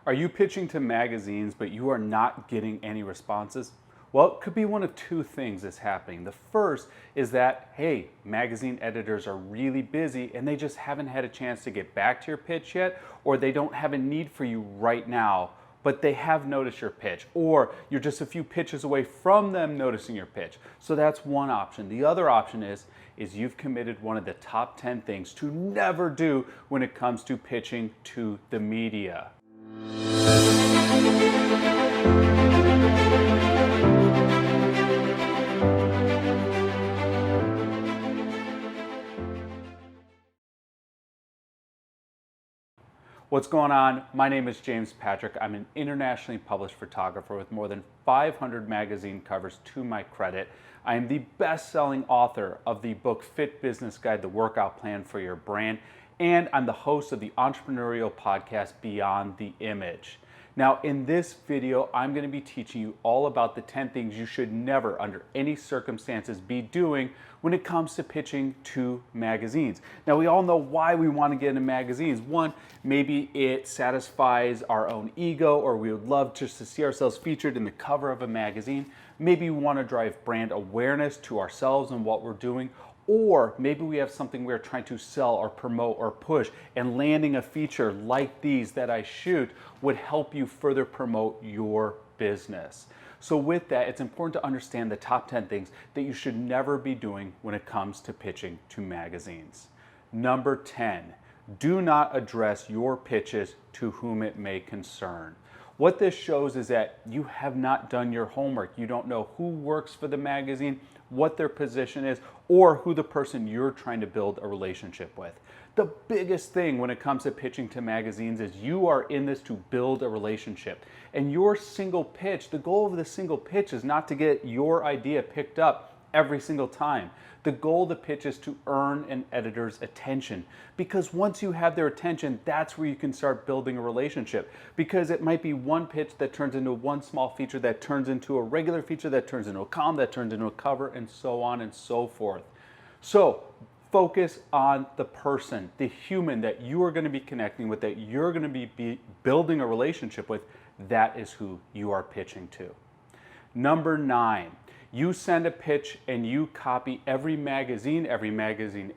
Are you pitching to magazines, but you are not getting any responses? Well, it could be one of two things that's happening. The first is that, hey, magazine editors are really busy and they just haven't had a chance to get back to your pitch yet, or they don't have a need for you right now, but they have noticed your pitch, or you're just a few pitches away from them noticing your pitch. So that's one option. The other option is you've committed one of the top 10 things to never do when it comes to pitching to the media. What's going on? My name is James Patrick. I'm an internationally published photographer with more than 500 magazine covers to my credit. I am the best-selling author of the book Fit Business Guide, the Workout Plan for Your Brand, and I'm the host of the entrepreneurial podcast Beyond the Image. Now, in this video, I'm going to be teaching you all about the 10 things you should never, under any circumstances, be doing when it comes to pitching to magazines. Now, we all know why we want to get into magazines. One, maybe it satisfies our own ego, or we would love just to see ourselves featured in the cover of a magazine. Maybe we want to drive brand awareness to ourselves and what we're doing. Or maybe we have something we're trying to sell or promote or push, and landing a feature like these that I shoot would help you further promote your business. So with that, it's important to understand the top 10 things that you should never be doing when it comes to pitching to magazines. Number 10, do not address your pitches to whom it may concern. What this shows is that you have not done your homework. You don't know who works for the magazine, what their position is, or who the person you're trying to build a relationship with. The biggest thing when it comes to pitching to magazines is you are in this to build a relationship. And your single pitch, the goal of the single pitch is not to get your idea picked up every single time. The goal of the pitch is to earn an editor's attention, because once you have their attention, that's where you can start building a relationship, because it might be one pitch that turns into one small feature that turns into a regular feature that turns into a column that turns into a cover, and so on and so forth. So focus on the person, the human that you are going to be connecting with, that you're going to be building a relationship with. That is who you are pitching to. Number 9. You send a pitch and you copy every magazine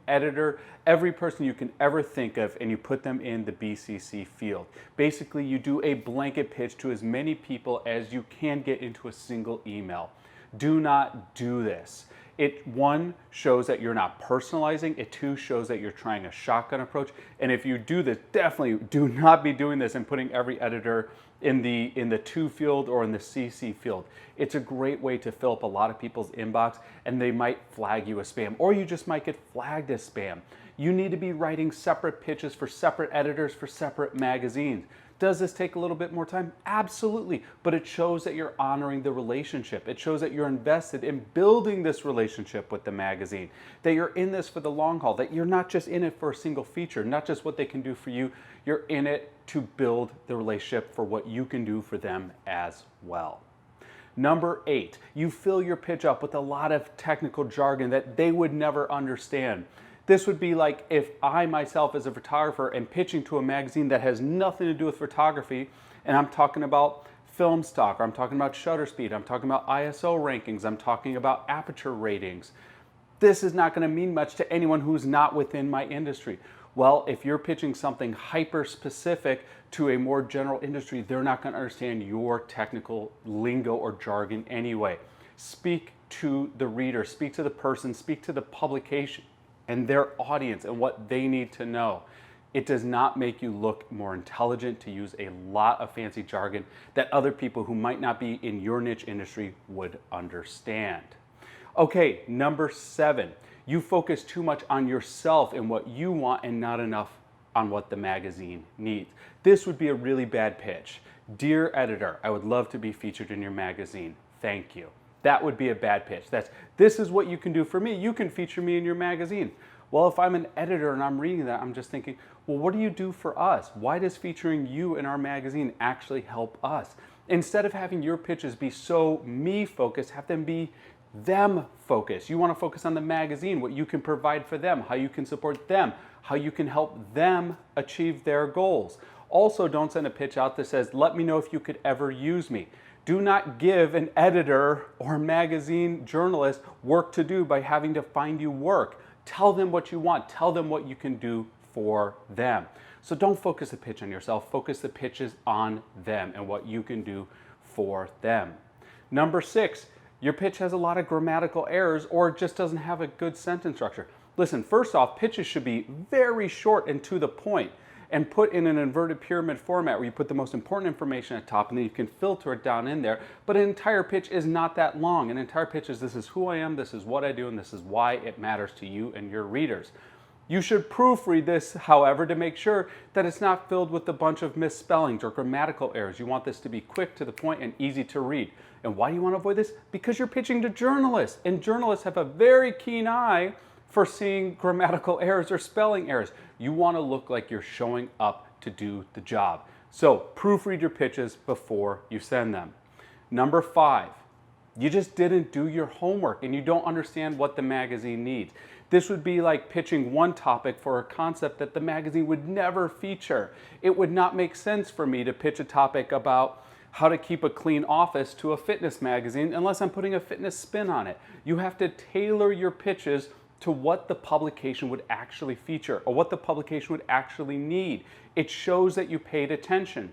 editor, every person you can ever think of, and you put them in the BCC field. Basically, you do a blanket pitch to as many people as you can get into a single email. Do not do this. It, one, shows that you're not personalizing. It, two, shows that you're trying a shotgun approach. And if you do this, definitely do not be doing this and putting every editor in the to field or in the CC field. It's a great way to fill up a lot of people's inbox, and they might flag you as spam, or you just might get flagged as spam. You need to be writing separate pitches for separate editors for separate magazines. Does this take a little bit more time? Absolutely, but it shows that you're honoring the relationship. It shows that you're invested in building this relationship with the magazine, that you're in this for the long haul, that you're not just in it for a single feature, not just what they can do for you, you're in it to build the relationship for what you can do for them as well. Number 8, you fill your pitch up with a lot of technical jargon that they would never understand. This would be like if I myself as a photographer am pitching to a magazine that has nothing to do with photography, and I'm talking about film stock, or I'm talking about shutter speed, I'm talking about ISO rankings, I'm talking about aperture ratings. This is not going to mean much to anyone who's not within my industry. Well, if you're pitching something hyper-specific to a more general industry, they're not going to understand your technical lingo or jargon anyway. Speak to the reader, speak to the person, speak to the publication and their audience and what they need to know. It does not make you look more intelligent to use a lot of fancy jargon that other people who might not be in your niche industry would understand. Okay, number 7. You focus too much on yourself and what you want and not enough on what the magazine needs. This would be a really bad pitch. Dear editor, I would love to be featured in your magazine. Thank you. That would be a bad pitch. This is what you can do for me. You can feature me in your magazine. Well, if I'm an editor and I'm reading that, I'm just thinking, well, what do you do for us? Why does featuring you in our magazine actually help us? Instead of having your pitches be so me focused, have them be them focused. You want to focus on the magazine, what you can provide for them, how you can support them, how you can help them achieve their goals. Also, don't send a pitch out that says, let me know if you could ever use me. Do not give an editor or magazine journalist work to do by having to find you work. Tell them what you want. Tell them what you can do for them. So don't focus the pitch on yourself. Focus the pitches on them and what you can do for them. Number 6, your pitch has a lot of grammatical errors or just doesn't have a good sentence structure. Listen, first off, pitches should be very short and to the point and put in an inverted pyramid format where you put the most important information at the top and then you can filter it down in there. But an entire pitch is not that long. An entire pitch is, this is who I am, this is what I do, and this is why it matters to you and your readers. You should proofread this, however, to make sure that it's not filled with a bunch of misspellings or grammatical errors. You want this to be quick, to the point, and easy to read. And why do you want to avoid this? Because you're pitching to journalists, and journalists have a very keen eye for seeing grammatical errors or spelling errors. You want to look like you're showing up to do the job. So proofread your pitches before you send them. Number 5, you just didn't do your homework and you don't understand what the magazine needs. This would be like pitching one topic for a concept that the magazine would never feature. It would not make sense for me to pitch a topic about how to keep a clean office to a fitness magazine unless I'm putting a fitness spin on it. You have to tailor your pitches to what the publication would actually feature or what the publication would actually need. It shows that you paid attention.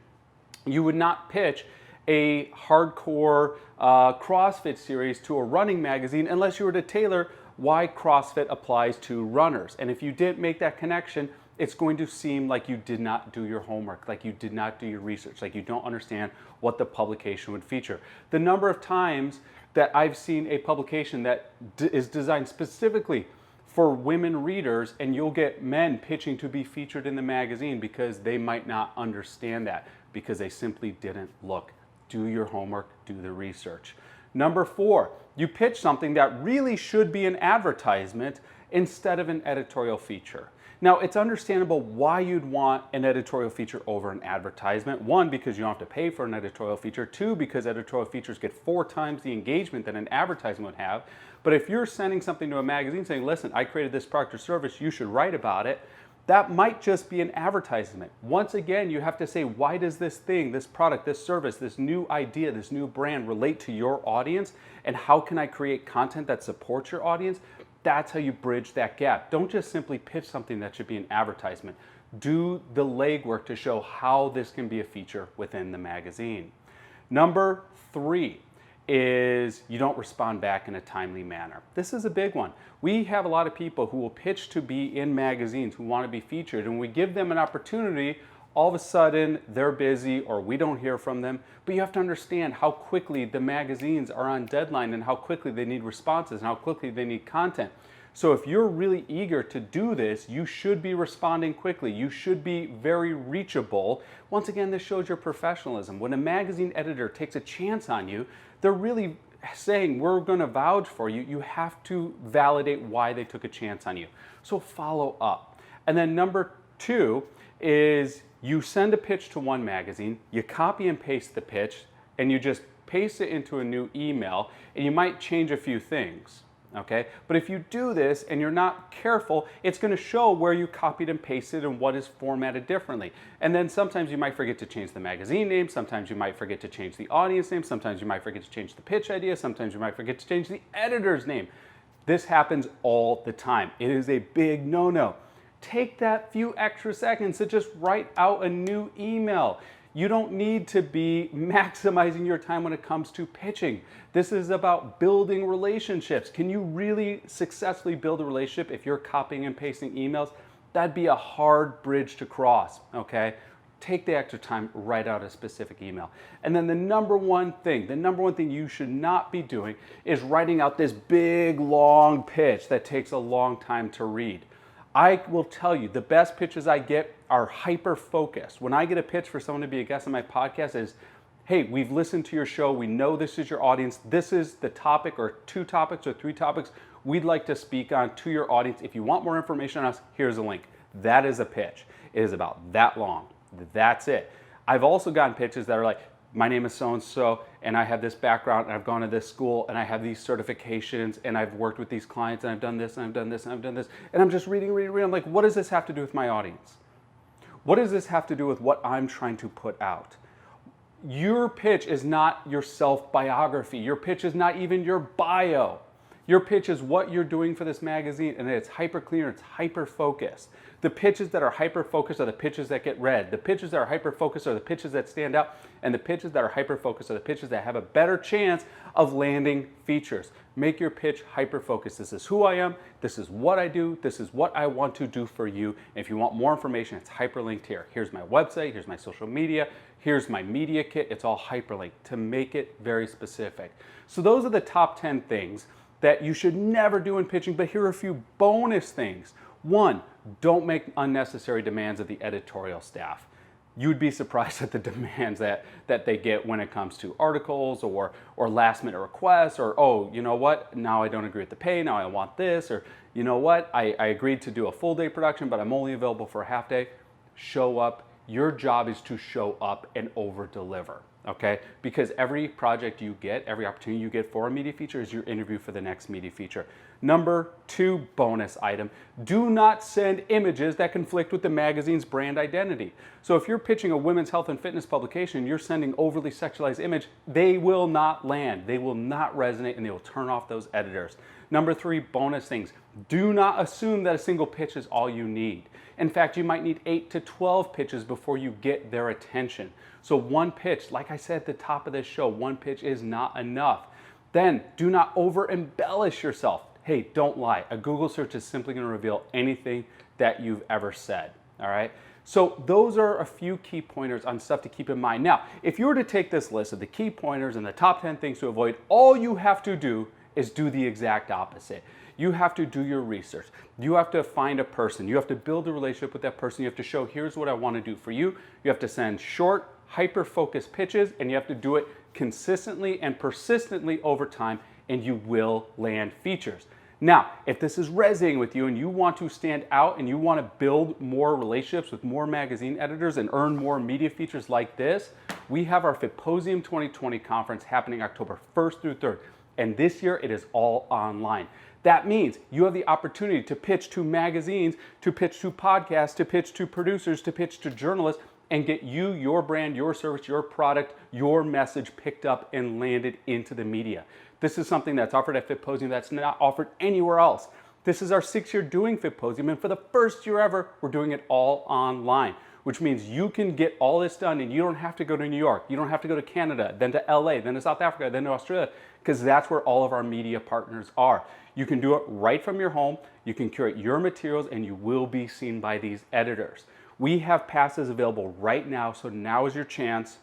You would not pitch a hardcore CrossFit series to a running magazine unless you were to tailor why CrossFit applies to runners. And if you didn't make that connection, it's going to seem like you did not do your homework, like you did not do your research, like you don't understand what the publication would feature. The number of times that I've seen a publication that is designed specifically for women readers, and you'll get men pitching to be featured in the magazine because they might not understand that, because they simply didn't look. Do your homework, do the research. Number 4, you pitch something that really should be an advertisement instead of an editorial feature. Now, it's understandable why you'd want an editorial feature over an advertisement. 1, because you don't have to pay for an editorial feature. 2, because editorial features get 4 times the engagement that an advertisement would have. But if you're sending something to a magazine saying, listen, I created this product or service, you should write about it, that might just be an advertisement. Once again, you have to say, why does this thing, this product, this service, this new idea, this new brand relate to your audience? And how can I create content that supports your audience? That's how you bridge that gap. Don't just simply pitch something that should be an advertisement. Do the legwork to show how this can be a feature within the magazine. Number 3 is you don't respond back in a timely manner. This is a big one. We have a lot of people who will pitch to be in magazines, who want to be featured, and we give them an opportunity, all of a sudden they're busy or we don't hear from them. But you have to understand how quickly the magazines are on deadline and how quickly they need responses and how quickly they need content. So if you're really eager to do this, you should be responding quickly. You should be very reachable. Once again, this shows your professionalism. When a magazine editor takes a chance on you, they're really saying, we're going to vouch for you. You have to validate why they took a chance on you. So follow up. And then number 2 is you send a pitch to one magazine, you copy and paste the pitch, and you just paste it into a new email, and you might change a few things. Okay? But if you do this and you're not careful, it's going to show where you copied and pasted and what is formatted differently. And then sometimes you might forget to change the magazine name, sometimes you might forget to change the audience name, sometimes you might forget to change the pitch idea, sometimes you might forget to change the editor's name. This happens all the time. It is a big no-no. Take that few extra seconds to just write out a new email. You don't need to be maximizing your time when it comes to pitching. This is about building relationships. Can you really successfully build a relationship if you're copying and pasting emails? That'd be a hard bridge to cross, okay? Take the extra time, write out a specific email. And then the number one thing you should not be doing is writing out this big, long pitch that takes a long time to read. I will tell you, the best pitches I get are hyper-focused. When I get a pitch for someone to be a guest on my podcast is, hey, we've listened to your show, we know this is your audience, this is the topic or 2 topics or 3 topics we'd like to speak on to your audience. If you want more information on us, here's a link. That is a pitch. It is about that long. That's it. I've also gotten pitches that are like, my name is so-and-so, and I have this background, and I've gone to this school, and I have these certifications, and I've worked with these clients, and I've done this, and I've done this, and I've done this, and I'm just reading. I'm like, what does this have to do with my audience? What does this have to do with what I'm trying to put out? Your pitch is not your self-biography. Your pitch is not even your bio. Your pitch is what you're doing for this magazine, and it's hyper clear, it's hyper focused. The pitches that are hyper focused are the pitches that get read. The pitches that are hyper focused are the pitches that stand out, and the pitches that are hyper focused are the pitches that have a better chance of landing features. Make your pitch hyper focused. This is who I am, this is what I do, this is what I want to do for you. And if you want more information, it's hyperlinked here. Here's my website, here's my social media, here's my media kit. It's all hyperlinked to make it very specific. So those are the top 10 things that you should never do in pitching, but here are a few bonus things. One, don't make unnecessary demands of the editorial staff. You'd be surprised at the demands that they get when it comes to articles or last minute requests, or, oh, you know what, now I don't agree with the pay, now I want this, or, you know what, I agreed to do a full day production, but I'm only available for a half day. Show up. Your job is to show up and over deliver. Okay, because every project you get, every opportunity you get for a media feature is your interview for the next media feature. Number 2 bonus item, do not send images that conflict with the magazine's brand identity. So if you're pitching a women's health and fitness publication, you're sending overly sexualized image, they will not land, they will not resonate, and they will turn off those editors. Number 3 bonus things, do not assume that a single pitch is all you need. In fact, you might need 8 to 12 pitches before you get their attention. So one pitch, like I said at the top of this show, one pitch is not enough. Then do not over embellish yourself. Hey, don't lie. A Google search is simply going to reveal anything that you've ever said. All right. So those are a few key pointers on stuff to keep in mind. Now, if you were to take this list of the key pointers and the top 10 things to avoid, all you have to do is do the exact opposite. You have to do your research. You have to find a person. You have to build a relationship with that person. You have to show, here's what I want to do for you. You have to send short, hyper-focused pitches, and you have to do it consistently and persistently over time, and you will land features. Now, if this is resonating with you and you want to stand out and you want to build more relationships with more magazine editors and earn more media features like this, we have our FITposium 2020 conference happening October 1st through 3rd. And this year, it is all online. That means you have the opportunity to pitch to magazines, to pitch to podcasts, to pitch to producers, to pitch to journalists, and get you, your brand, your service, your product, your message picked up and landed into the media. This is something that's offered at FITposium that's not offered anywhere else. This is our 6th year doing FITposium, and for the first year ever, we're doing it all online, which means you can get all this done and you don't have to go to New York, you don't have to go to Canada, then to LA, then to South Africa, then to Australia, because that's where all of our media partners are. You can do it right from your home, you can curate your materials, and you will be seen by these editors. We have passes available right now, so now is your chance.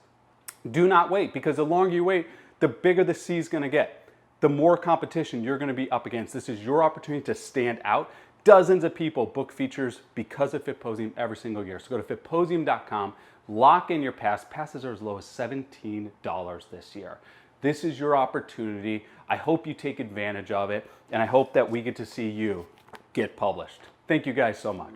Do not wait, because the longer you wait, the bigger the sea is going to get. The more competition you're going to be up against. This is your opportunity to stand out. Dozens of people book features because of FITposium every single year. So go to FITposium.com, lock in your pass. Passes are as low as $17 this year. This is your opportunity. I hope you take advantage of it, and I hope that we get to see you get published. Thank you guys so much.